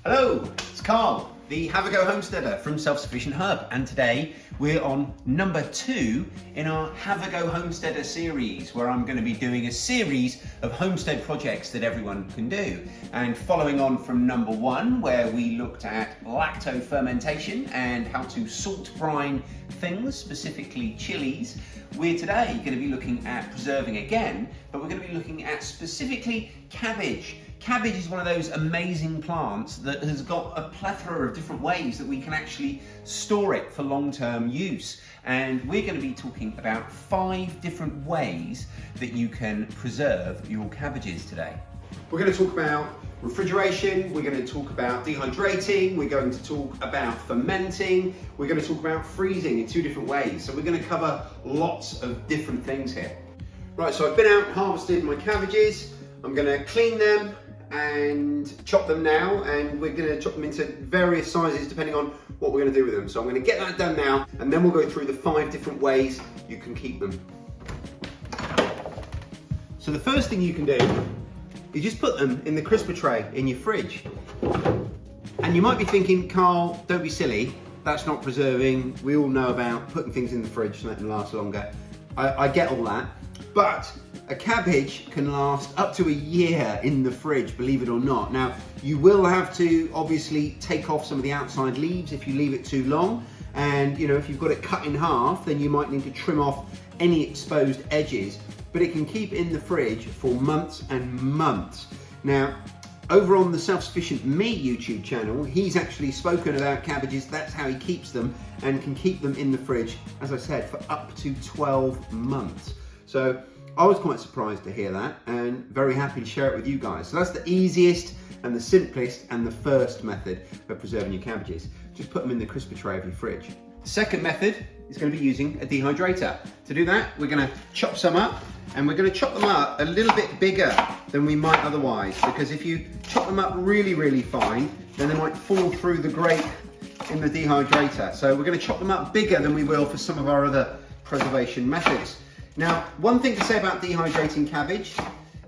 Hello, it's Carl, the Have a Go homesteader from Self-Sufficient Hub, and today we're on number 2 in our Have a Go homesteader series, where I'm going to be doing a series of homestead projects that everyone can do. And following on from number 1, where we looked at lacto fermentation and how to salt brine things, specifically chilies, we're today going to be looking at preserving again, but we're going to be looking at specifically cabbage. Cabbage is one of those amazing plants that has got a plethora of different ways that we can actually store it for long-term use. And we're going to be talking about 5 different ways that you can preserve your cabbages today. We're going to talk about refrigeration, we're going to talk about dehydrating, we're going to talk about fermenting, we're going to talk about freezing in 2 different ways. So we're going to cover lots of different things here. Right, so I've been out and harvested my cabbages. I'm going to clean them and chop them now, and we're going to chop them into various sizes depending on what we're going to do with them. So I'm going to get that done now, and then we'll go through the 5 different ways you can keep them. So the first thing you can do is just put them in the crisper tray in your fridge. And you might be thinking, Carl, don't be silly, that's not preserving. We all know about putting things in the fridge to let them last longer. I get all that, but a cabbage can last up to a year in the fridge, believe it or not. Now, you will have to obviously take off some of the outside leaves if you leave it too long. And you know, if you've got it cut in half, then you might need to trim off any exposed edges, but it can keep in the fridge for months and months. Now, over on the Self-Sufficient Me YouTube channel, he's actually spoken about cabbages. That's how he keeps them, and can keep them in the fridge, as I said, for up to 12 months. So I was quite surprised to hear that, and very happy to share it with you guys. So that's the easiest and the simplest and the first method of preserving your cabbages. Just put them in the crisper tray of your fridge. The second method is going to be using a dehydrator. To do that, we're going to chop some up, and we're going to chop them up a little bit bigger than we might otherwise, because if you chop them up really fine, then they might fall through the grate in the dehydrator. So we're going to chop them up bigger than we will for some of our other preservation methods. Now, one thing to say about dehydrating cabbage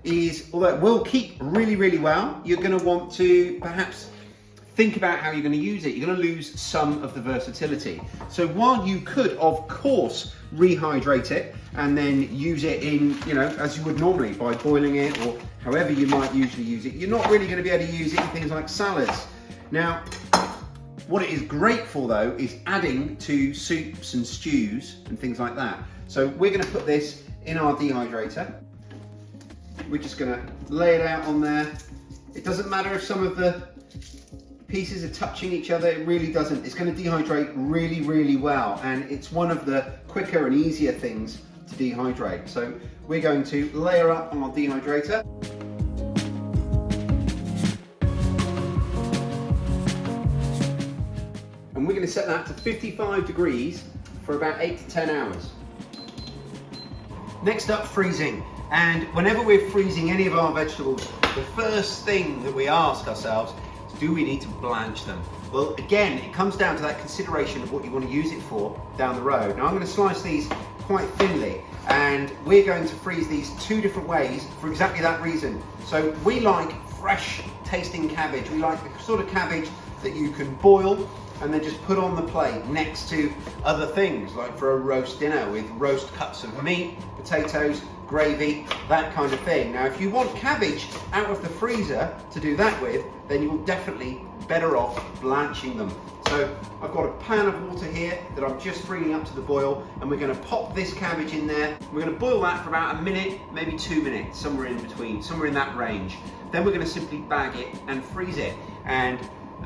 is, although it will keep really well, you're going to want to perhaps think about how you're going to use it. You're going to lose some of the versatility. So while you could, of course, rehydrate it and then use it in, you know, as you would normally by boiling it or however you might usually use it, you're not really going to be able to use it in things like salads. Now, what it is great for though is adding to soups and stews and things like that. So we're going to put this in our dehydrator. We're just going to lay it out on there. It doesn't matter if some of the pieces are touching each other, it really doesn't. It's going to dehydrate really well, and it's one of the quicker and easier things to dehydrate. So we're going to layer up on our dehydrator. And we're going to set that to 55 degrees for about 8 to 10 hours. Next up, freezing. And whenever we're freezing any of our vegetables, the first thing that we ask ourselves is, do we need to blanch them? Well, again, it comes down to that consideration of what you want to use it for down the road. Now, I'm going to slice these quite thinly, and we're going to freeze these 2 different ways for exactly that reason. So we like fresh tasting cabbage. We like the sort of cabbage that you can boil and then just put on the plate next to other things, like for a roast dinner with roast cuts of meat, potatoes, gravy, that kind of thing. Now, if you want cabbage out of the freezer to do that with, then you're definitely better off blanching them. So I've got a pan of water here that I'm just bringing up to the boil, and we're going to pop this cabbage in there. We're going to boil that for about a minute, maybe 2 minutes, somewhere in between, somewhere in that range. Then we're going to simply bag it and freeze it. And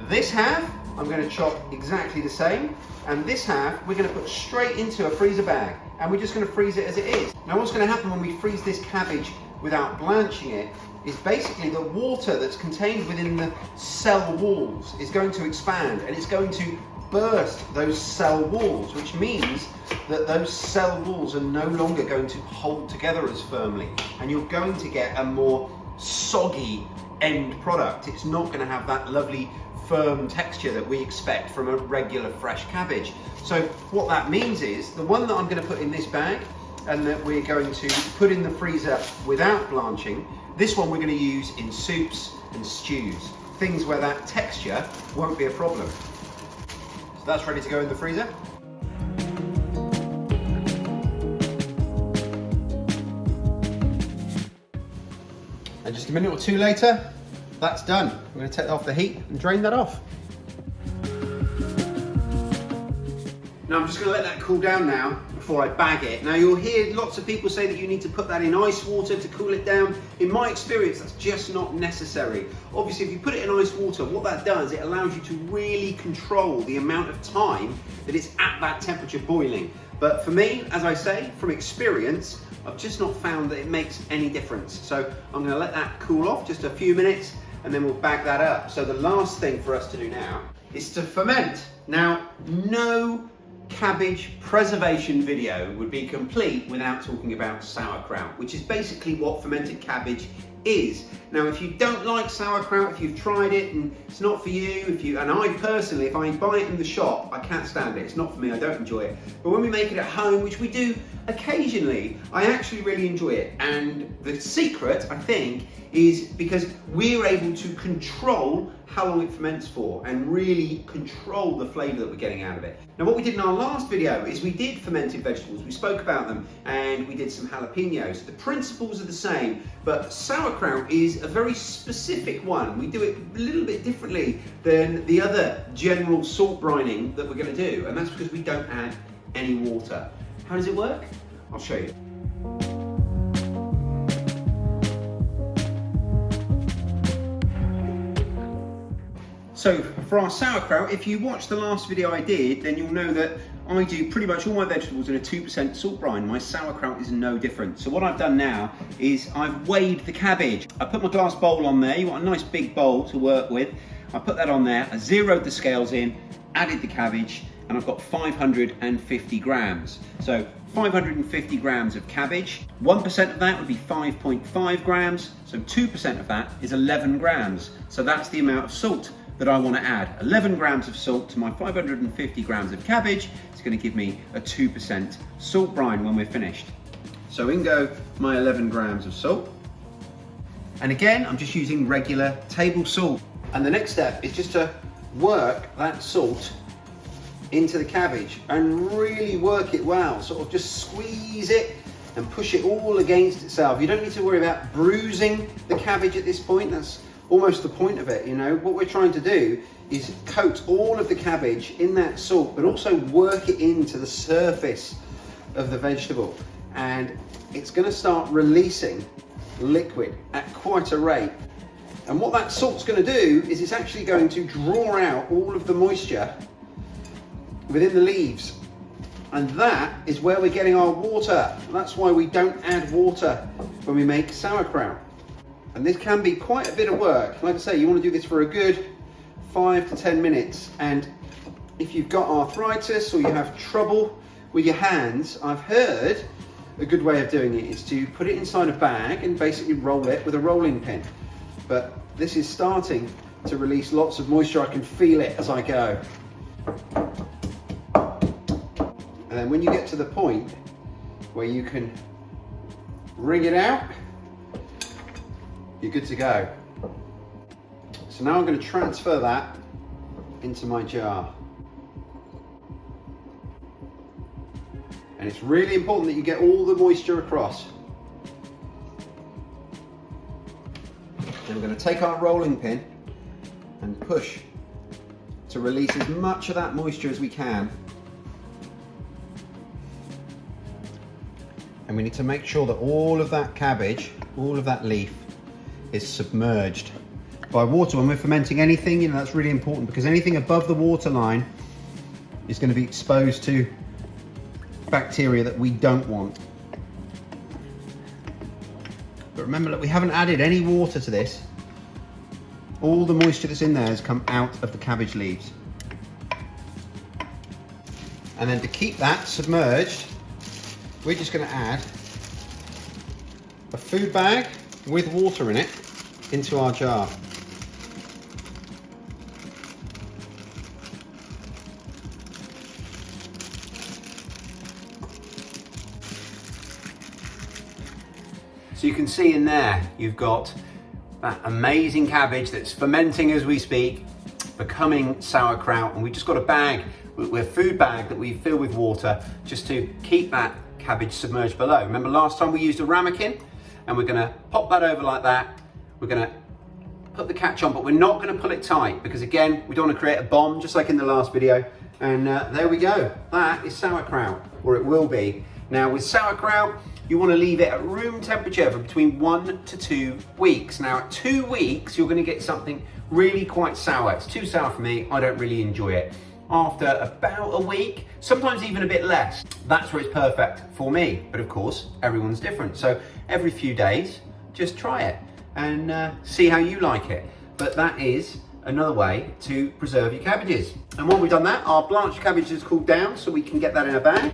this half, I'm going to chop exactly the same, and this half we're going to put straight into a freezer bag, and we're just going to freeze it as it is. Now, what's going to happen when we freeze this cabbage without blanching it is basically the water that's contained within the cell walls is going to expand, and it's going to burst those cell walls, which means that those cell walls are no longer going to hold together as firmly, and you're going to get a more soggy end product. It's not going to have that lovely firm texture that we expect from a regular fresh cabbage. So what that means is the one that I'm going to put in this bag and that we're going to put in the freezer without blanching, this one we're going to use in soups and stews. things where that texture won't be a problem. So that's ready to go in the freezer. And just a minute or two later, that's done. I'm going to take that off the heat and drain that off. Now I'm just going to let that cool down now before I bag it. Now you'll hear lots of people say that you need to put that in ice water to cool it down. In my experience, that's just not necessary. Obviously, if you put it in ice water, what that does, it allows you to really control the amount of time that it's at that temperature boiling. But for me, as I say, from experience, I've just not found that it makes any difference. So I'm going to let that cool off just a few minutes and then we'll bag that up. So the last thing for us to do now is to ferment. Now, no cabbage preservation video would be complete without talking about sauerkraut, which is basically what fermented cabbage is. Now, if you don't like sauerkraut, if you've tried it and it's not for you, and I personally, if I buy it in the shop, I can't stand it. It's not for me, I don't enjoy it. But when we make it at home, which we do occasionally, I actually really enjoy it. And the secret, I think, is because we're able to control how long it ferments for and really control the flavour that we're getting out of it. Now, what we did in our last video is we did fermented vegetables, we spoke about them, and we did some jalapenos. The principles are the same, but sauerkraut is a very specific one. We do it a little bit differently than the other general salt brining that we're going to do, and that's because we don't add any water. How does it work? I'll show you. So for our sauerkraut, if you watch the last video I did, then you'll know that I do pretty much all my vegetables in a 2% salt brine. My sauerkraut is no different. So what I've done now is I've weighed the cabbage. I put my glass bowl on there. You want a nice big bowl to work with. I put that on there. I zeroed the scales in, added the cabbage, and I've got 550 grams. So 550 grams of cabbage. 1% of that would be 5.5 grams. So 2% of that is 11 grams. So that's the amount of salt that I want to add. 11 grams of salt to my 550 grams of cabbage. It's going to give me a 2% salt brine when we're finished. So in go my 11 grams of salt. And again, I'm just using regular table salt. And the next step is just to work that salt into the cabbage and really work it well. Sort of just squeeze it and push it all against itself. You don't need to worry about bruising the cabbage at this point. That's almost the point of it, you know. What we're trying to do is coat all of the cabbage in that salt, but also work it into the surface of the vegetable. And it's going to start releasing liquid at quite a rate. And what that salt's going to do is it's actually going to draw out all of the moisture within the leaves. And that is where we're getting our water. That's why we don't add water when we make sauerkraut. And this can be quite a bit of work. Like I say, you want to do this for a good 5 to 10 minutes. And if you've got arthritis or you have trouble with your hands, I've heard a good way of doing it is to put it inside a bag and basically roll it with a rolling pin. But this is starting to release lots of moisture. I can feel it as I go. And then when you get to the point where you can wring it out, you're good to go. So now I'm going to transfer that into my jar. And it's really important that you get all the moisture across. Then we're going to take our rolling pin and push to release as much of that moisture as we can. And we need to make sure that all of that cabbage, all of that leaf, is submerged by water. When we're fermenting anything, you know, that's really important, because anything above the water line is going to be exposed to bacteria that we don't want. But remember that we haven't added any water to this. All the moisture that's in there has come out of the cabbage leaves. And then to keep that submerged, we're just going to add a food bag with water in it into our jar. So you can see in there, you've got that amazing cabbage that's fermenting as we speak, becoming sauerkraut, and we've just got a bag, a food bag that we fill with water just to keep that cabbage submerged below. Remember last time we used a ramekin, and we're gonna pop that over like that. We're gonna put the catch on, but we're not gonna pull it tight because again, we don't wanna create a bomb, just like in the last video. And there we go, that is sauerkraut, or it will be. Now with sauerkraut, you wanna leave it at room temperature for between 1 to 2 weeks. Now at 2 weeks, you're gonna get something really quite sour. It's too sour for me, I don't really enjoy it. After about a week, sometimes even a bit less, that's where it's perfect for me. But of course, everyone's different. So every few days, just try it and see how you like it. But that is another way to preserve your cabbages. And when we've done that, our blanched cabbage has cooled down so we can get that in a bag.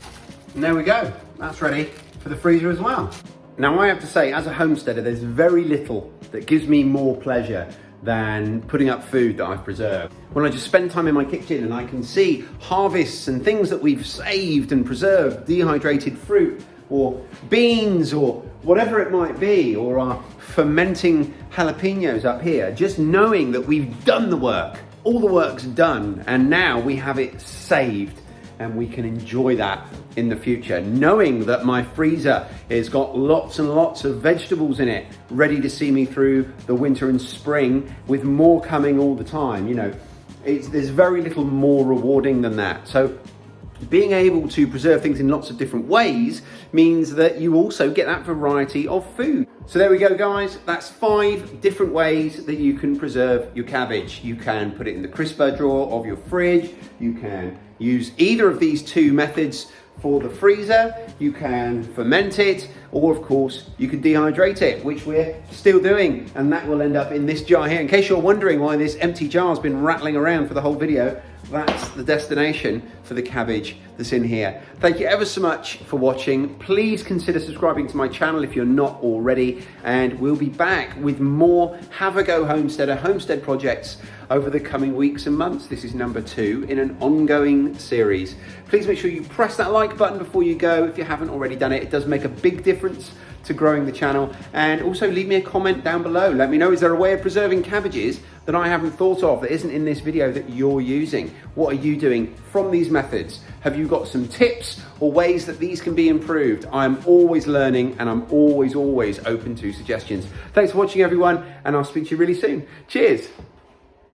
And there we go, that's ready for the freezer as well. Now I have to say, as a homesteader, there's very little that gives me more pleasure than putting up food that I've preserved. When I just spend time in my kitchen and I can see harvests and things that we've saved and preserved, dehydrated fruit or beans or whatever it might be, or our fermenting jalapenos up here, just knowing that we've done the work, all the work's done, and now we have it saved and we can enjoy that in the future. Knowing that my freezer has got lots and lots of vegetables in it, ready to see me through the winter and spring, with more coming all the time. You know, there's very little more rewarding than that. So being able to preserve things in lots of different ways means that you also get that variety of food. So there we go, guys. That's 5 different ways that you can preserve your cabbage. You can put it in the crisper drawer of your fridge. You can use either of these 2 methods for the freezer. You can ferment it, or of course you can dehydrate it, which we're still doing, and that will end up in this jar here. In case you're wondering why this empty jar has been rattling around for the whole video, that's the destination for the cabbage that's in here. Thank you ever so much for watching. Please consider subscribing to my channel if you're not already, and we'll be back with more Have a Go Homesteader homestead projects over the coming weeks and months. This is number 2 in an ongoing series. Please make sure you press that like button before you go if you haven't already done it. It does make a big difference to growing the channel. And also leave me a comment down below. Let me know, is there a way of preserving cabbages that I haven't thought of that isn't in this video that you're using? What are you doing from these methods? Have you got some tips or ways that these can be improved? I'm always learning, and I'm always open to suggestions. Thanks for watching, everyone, and I'll speak to you really soon. Cheers.